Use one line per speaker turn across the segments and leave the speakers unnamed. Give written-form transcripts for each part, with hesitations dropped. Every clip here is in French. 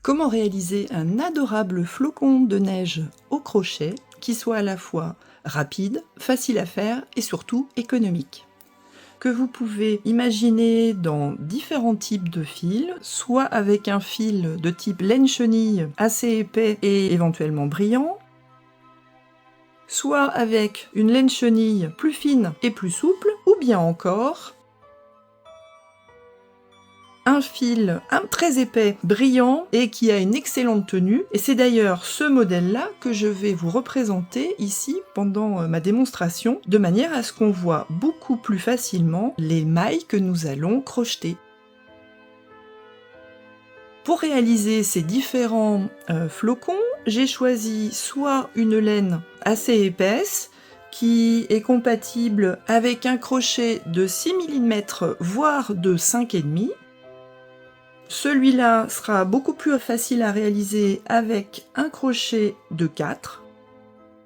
Comment réaliser un adorable flocon de neige au crochet qui soit à la fois rapide, facile à faire et surtout économique? Que vous pouvez imaginer dans différents types de fils, soit avec un fil de type laine chenille assez épais et éventuellement brillant, soit avec une laine chenille plus fine et plus souple, ou bien encore un fil très épais, brillant et qui a une excellente tenue. Et c'est d'ailleurs ce modèle-là que je vais vous représenter ici pendant ma démonstration, de manière à ce qu'on voit beaucoup plus facilement les mailles que nous allons crocheter. Pour réaliser ces différents flocons, j'ai choisi soit une laine assez épaisse, qui est compatible avec un crochet de 6 mm, voire de 5,5. Celui-là sera beaucoup plus facile à réaliser avec un crochet de 4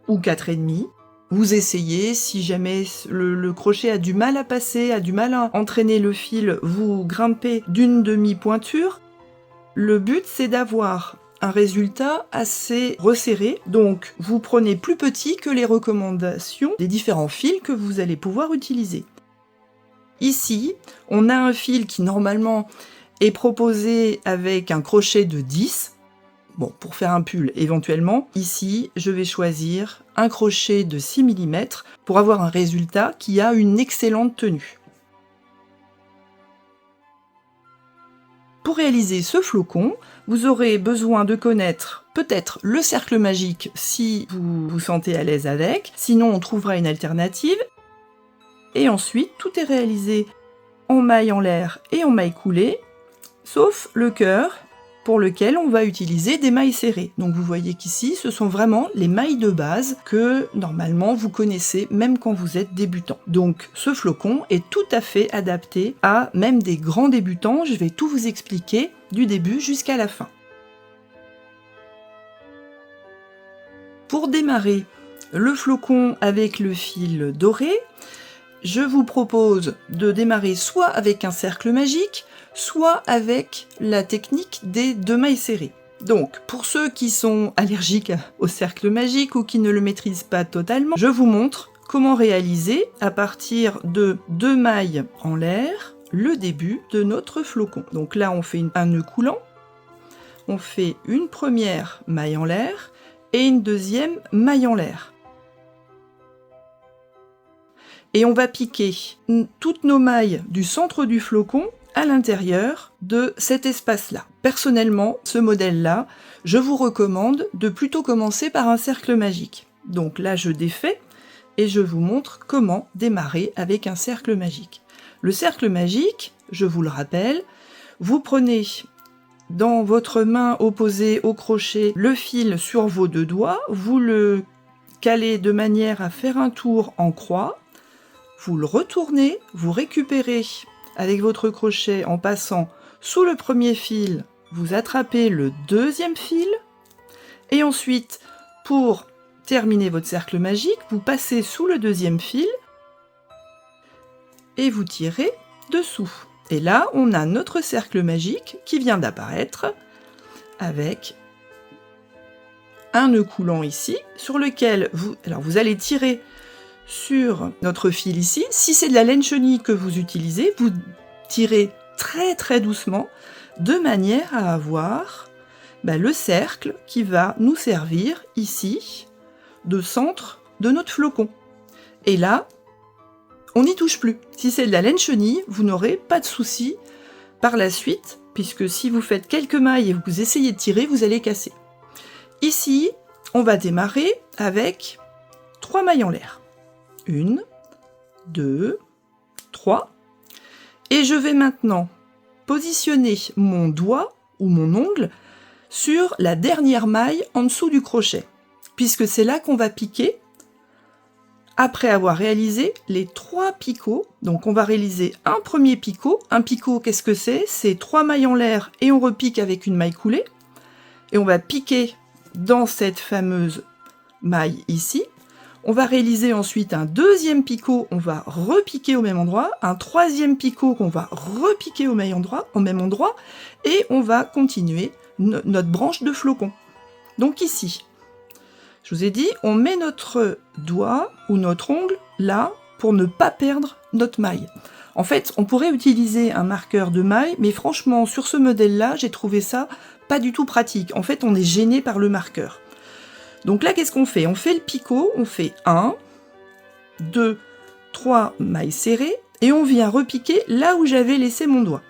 ou 4,5. Vous essayez, si jamais le crochet a du mal à passer, a du mal à entraîner le fil, vous grimpez d'une demi-pointure. Le but, c'est d'avoir un résultat assez resserré, donc vous prenez plus petit que les recommandations des différents fils que vous allez pouvoir utiliser. Ici, on a un fil qui normalement est proposé avec un crochet de 10. Bon, pour faire un pull éventuellement, ici, je vais choisir un crochet de 6 mm pour avoir un résultat qui a une excellente tenue. Pour réaliser ce flocon, vous aurez besoin de connaître peut-être le cercle magique si vous vous sentez à l'aise avec, sinon on trouvera une alternative. Et ensuite, tout est réalisé en maille en l'air et en maille coulée, sauf le cœur pour lequel on va utiliser des mailles serrées. Donc vous voyez qu'ici, ce sont vraiment les mailles de base que normalement vous connaissez même quand vous êtes débutant. Donc ce flocon est tout à fait adapté à même des grands débutants. Je vais tout vous expliquer du début jusqu'à la fin. Pour démarrer le flocon avec le fil doré, je vous propose de démarrer soit avec un cercle magique, soit avec la technique des 2 mailles serrées. Donc, pour ceux qui sont allergiques au cercle magique ou qui ne le maîtrisent pas totalement, je vous montre comment réaliser, à partir de 2 mailles en l'air, le début de notre flocon. Donc là, on fait un nœud coulant, on fait une première maille en l'air et une deuxième maille en l'air. Et on va piquer toutes nos mailles du centre du flocon à l'intérieur de cet espace-là. Personnellement, ce modèle-là, je vous recommande de plutôt commencer par un cercle magique. Donc là, je défais et je vous montre comment démarrer avec un cercle magique. Le cercle magique, je vous le rappelle, vous prenez dans votre main opposée au crochet le fil sur vos 2 doigts, vous le calez de manière à faire un tour en croix, vous le retournez, vous récupérez avec votre crochet en passant sous le premier fil, vous attrapez le deuxième fil, et ensuite, pour terminer votre cercle magique, vous passez sous le deuxième fil, et vous tirez dessous. Et là, on a notre cercle magique qui vient d'apparaître, avec un nœud coulant ici, sur lequel vous allez tirer sur notre fil ici. Si c'est de la laine chenille que vous utilisez, vous tirez très très doucement, de manière à avoir le cercle qui va nous servir ici de centre de notre flocon. Et là, on n'y touche plus. Si c'est de la laine chenille, vous n'aurez pas de souci par la suite, puisque si vous faites quelques mailles et vous essayez de tirer, vous allez casser. Ici, on va démarrer avec 3 mailles en l'air. 1, 2, 3. Et je vais maintenant positionner mon doigt ou mon ongle sur la dernière maille en dessous du crochet, puisque c'est là qu'on va piquer après avoir réalisé les 3 picots. Donc on va réaliser un premier picot. Un picot, qu'est-ce que c'est? C'est 3 mailles en l'air et on repique avec une maille coulée. Et on va piquer dans cette fameuse maille ici. On va réaliser ensuite un deuxième picot, on va repiquer au même endroit, un troisième picot qu'on va repiquer au même endroit, et on va continuer notre branche de flocon. Donc ici, je vous ai dit, on met notre doigt ou notre ongle là pour ne pas perdre notre maille. En fait, on pourrait utiliser un marqueur de maille, mais franchement, sur ce modèle-là, j'ai trouvé ça pas du tout pratique. En fait, on est gêné par le marqueur. Donc là, qu'est-ce qu'on fait? On fait le picot, on fait 1, 2, 3 mailles serrées, et on vient repiquer là où j'avais laissé mon doigt.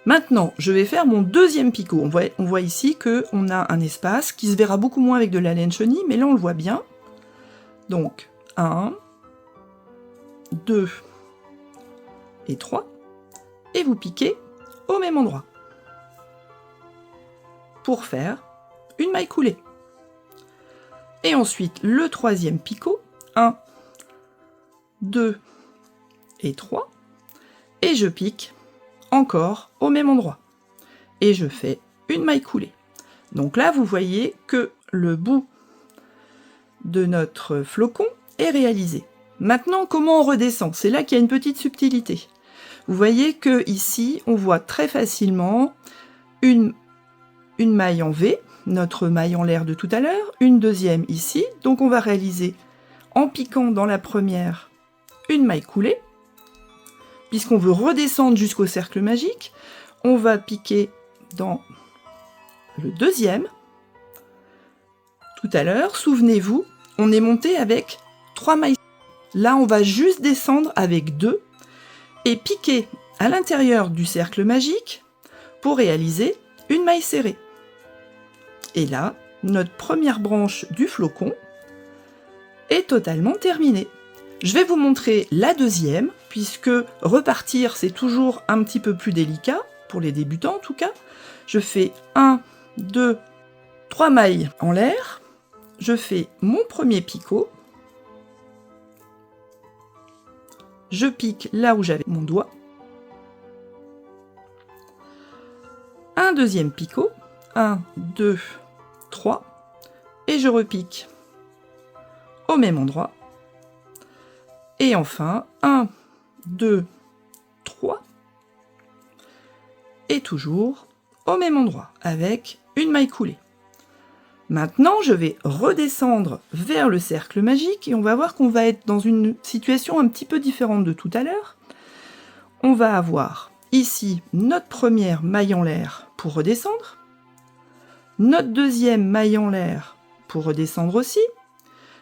Maintenant, je vais faire mon deuxième picot. On voit ici qu'on a un espace qui se verra beaucoup moins avec de la laine chenille, mais là on le voit bien. Donc, 1, 2 et 3. Et vous piquez au même endroit. Pour faire une maille coulée. Et ensuite, le troisième picot. 1, 2 et 3. Et je pique encore au même endroit. Et je fais une maille coulée. Donc là, vous voyez que le bout de notre flocon est réalisé. Maintenant, comment on redescend? C'est là qu'il y a une petite subtilité. Vous voyez que ici, on voit très facilement une maille en V, notre maille en l'air de tout à l'heure, une deuxième ici. Donc on va réaliser, en piquant dans la première, une maille coulée. Puisqu'on veut redescendre jusqu'au cercle magique, on va piquer dans le deuxième. Tout à l'heure, souvenez-vous, on est monté avec 3 mailles. Là, on va juste descendre avec 2 et piquer à l'intérieur du cercle magique pour réaliser une maille serrée. Et là, notre première branche du flocon est totalement terminée. Je vais vous montrer la deuxième, puisque repartir, c'est toujours un petit peu plus délicat, pour les débutants en tout cas. Je fais 1, 2, 3 mailles en l'air. Je fais mon premier picot. Je pique là où j'avais mon doigt. Un deuxième picot. 1, 2, 3. Et je repique au même endroit. Et enfin, 1, 2, 3. Et toujours au même endroit, avec une maille coulée. Maintenant, je vais redescendre vers le cercle magique et on va voir qu'on va être dans une situation un petit peu différente de tout à l'heure. On va avoir ici notre première maille en l'air pour redescendre, notre deuxième maille en l'air pour redescendre aussi,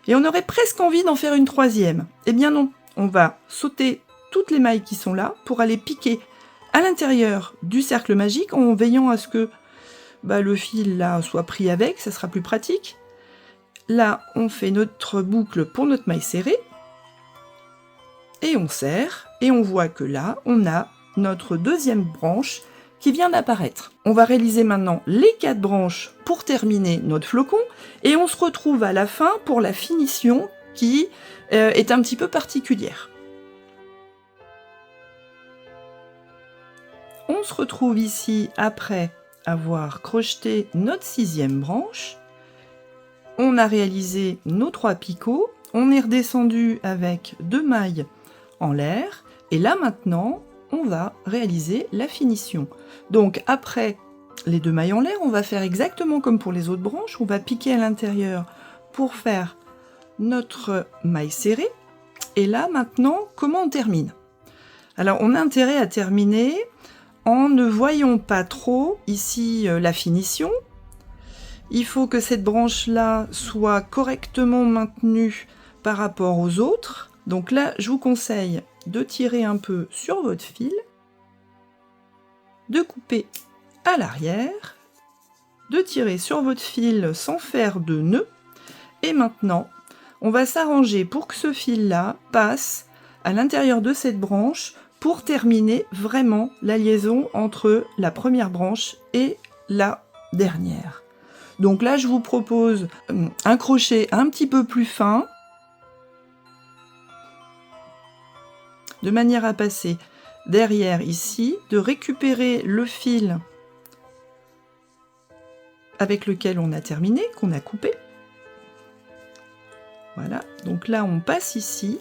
et on aurait presque envie d'en faire une troisième. Eh bien non, on va sauter toutes les mailles qui sont là pour aller piquer à l'intérieur du cercle magique en veillant à ce que le fil là soit pris avec, ça sera plus pratique. Là, on fait notre boucle pour notre maille serrée, et on serre, et on voit que là, on a notre deuxième branche qui vient d'apparaître. On va réaliser maintenant les 4 branches pour terminer notre flocon, et on se retrouve à la fin pour la finition qui est un petit peu particulière. On se retrouve ici après avoir crocheté notre 6e branche. On a réalisé nos 3 picots, on est redescendu avec 2 mailles en l'air, et là maintenant, on va réaliser la finition. Donc après les 2 mailles en l'air, on va faire exactement comme pour les autres branches, on va piquer à l'intérieur pour faire notre maille serrée. Et là maintenant, comment on termine? Alors on a intérêt à terminer en ne voyant pas trop ici la finition. Il faut que cette branche-là soit correctement maintenue par rapport aux autres. Donc là, je vous conseille de tirer un peu sur votre fil, de couper à l'arrière, de tirer sur votre fil sans faire de nœud. Et maintenant, on va s'arranger pour que ce fil-là passe à l'intérieur de cette branche pour terminer vraiment la liaison entre la première branche et la dernière. Donc là, je vous propose un crochet un petit peu plus fin, de manière à passer derrière ici, de récupérer le fil avec lequel on a terminé, qu'on a coupé. Voilà, donc là on passe ici,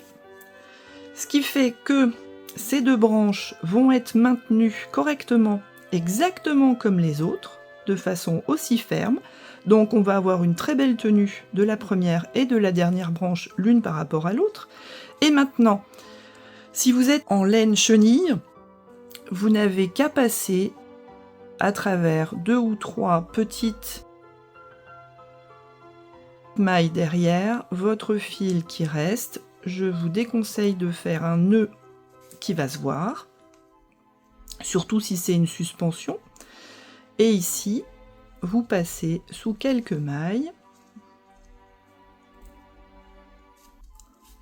ce qui fait que ces 2 branches vont être maintenues correctement exactement comme les autres, de façon aussi ferme. Donc on va avoir une très belle tenue de la première et de la dernière branche, l'une par rapport à l'autre. Et maintenant, si vous êtes en laine chenille, vous n'avez qu'à passer à travers 2 ou 3 petites mailles derrière votre fil qui reste. Je vous déconseille de faire un nœud qui va se voir, surtout si c'est une suspension. Et ici, vous passez sous quelques mailles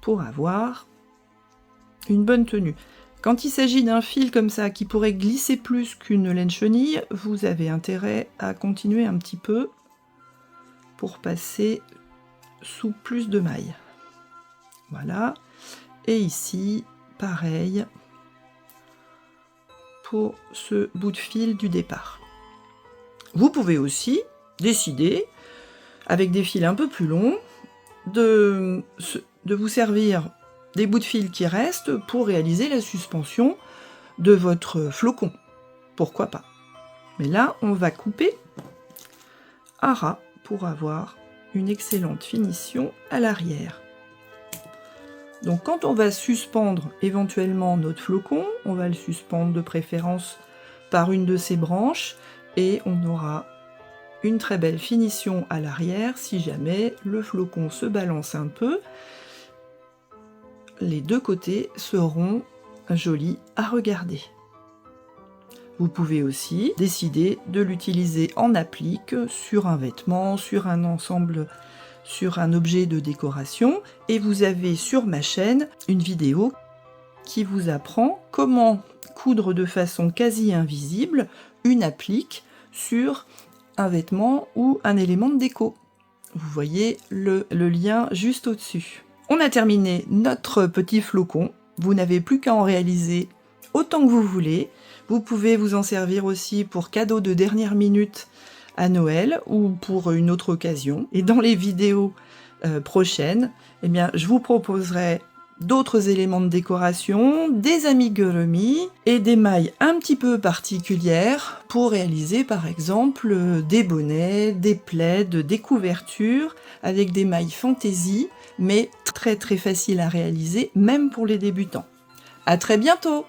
pour avoir une bonne tenue. Quand il s'agit d'un fil comme ça qui pourrait glisser plus qu'une laine chenille, vous avez intérêt à continuer un petit peu pour passer sous plus de mailles. Voilà. Et ici, pareil pour ce bout de fil du départ. Vous pouvez aussi décider, avec des fils un peu plus longs, de vous servir des bouts de fil qui restent pour réaliser la suspension de votre flocon. Pourquoi pas? Mais là, on va couper à ras pour avoir une excellente finition à l'arrière. Donc quand on va suspendre éventuellement notre flocon, on va le suspendre de préférence par une de ses branches et on aura une très belle finition à l'arrière. Si jamais le flocon se balance un peu, les deux côtés seront jolis à regarder. Vous pouvez aussi décider de l'utiliser en applique sur un vêtement, sur un ensemble, sur un objet de décoration. Et vous avez sur ma chaîne une vidéo qui vous apprend comment coudre de façon quasi invisible une applique sur un vêtement ou un élément de déco. Vous voyez le lien juste au-dessus. On a terminé notre petit flocon. Vous n'avez plus qu'à en réaliser autant que vous voulez. Vous pouvez vous en servir aussi pour cadeau de dernière minute à Noël ou pour une autre occasion. Et dans les vidéos prochaines, eh bien, je vous proposerai d'autres éléments de décoration, des amigurumis et des mailles un petit peu particulières pour réaliser par exemple des bonnets, des plaids, des couvertures avec des mailles fantaisie, mais très très faciles à réaliser même pour les débutants. À très bientôt!